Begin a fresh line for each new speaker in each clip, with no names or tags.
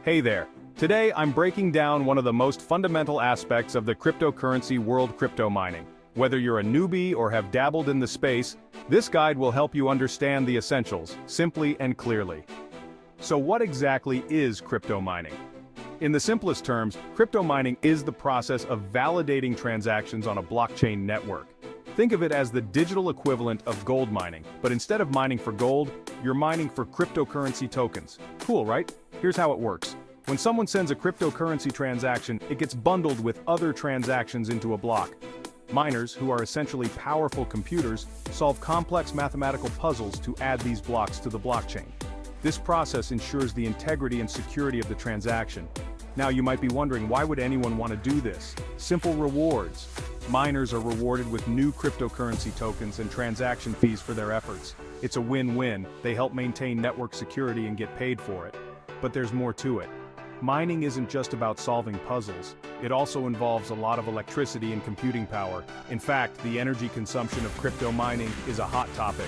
Hey there. Today I'm breaking down one of the most fundamental aspects of the cryptocurrency world: crypto mining. Whether you're a newbie or have dabbled in the space, this guide will help you understand the essentials, simply and clearly. So what exactly is crypto mining? In the simplest terms, crypto mining is the process of validating transactions on a blockchain network. Think of it as the digital equivalent of gold mining, but instead of mining for gold, you're mining for cryptocurrency tokens. Cool, right? Here's how it works. When someone sends a cryptocurrency transaction, it gets bundled with other transactions into a block. Miners, who are essentially powerful computers, solve complex mathematical puzzles to add these blocks to the blockchain. This process ensures the integrity and security of the transaction. Now you might be wondering, why would anyone want to do this? Simple rewards. Miners are rewarded with new cryptocurrency tokens and transaction fees for their efforts. It's a win-win. They help maintain network security and get paid for it. But there's more to it. Mining isn't just about solving puzzles. It also involves a lot of electricity and computing power. In fact, the energy consumption of crypto mining is a hot topic.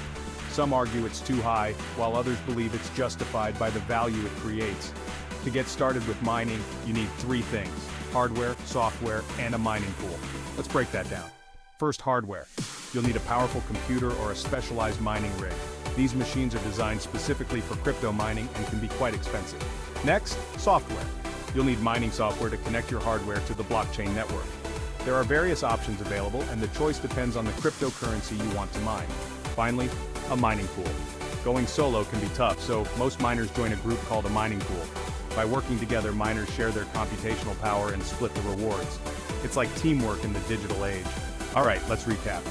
Some argue it's too high, while others believe it's justified by the value it creates. To get started with mining, you need three things: hardware, software, and a mining pool. Let's break that down. First, hardware. You'll need a powerful computer or a specialized mining rig. These machines are designed specifically for crypto mining and can be quite expensive. Next, software. You'll need mining software to connect your hardware to the blockchain network. There are various options available, and the choice depends on the cryptocurrency you want to mine. Finally, a mining pool. Going solo can be tough, so most miners join a group called a mining pool. By working together, miners share their computational power and split the rewards. It's like teamwork in the digital age. Alright, let's recap.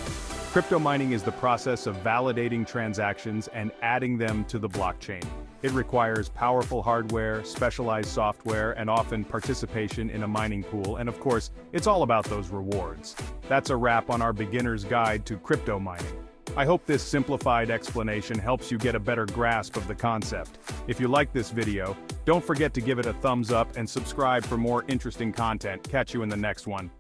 Crypto mining is the process of validating transactions and adding them to the blockchain. It requires powerful hardware, specialized software, and often participation in a mining pool, and of course, it's all about those rewards. That's a wrap on our beginner's guide to crypto mining. I hope this simplified explanation helps you get a better grasp of the concept. If you like this video, don't forget to give it a thumbs up and subscribe for more interesting content. Catch you in the next one.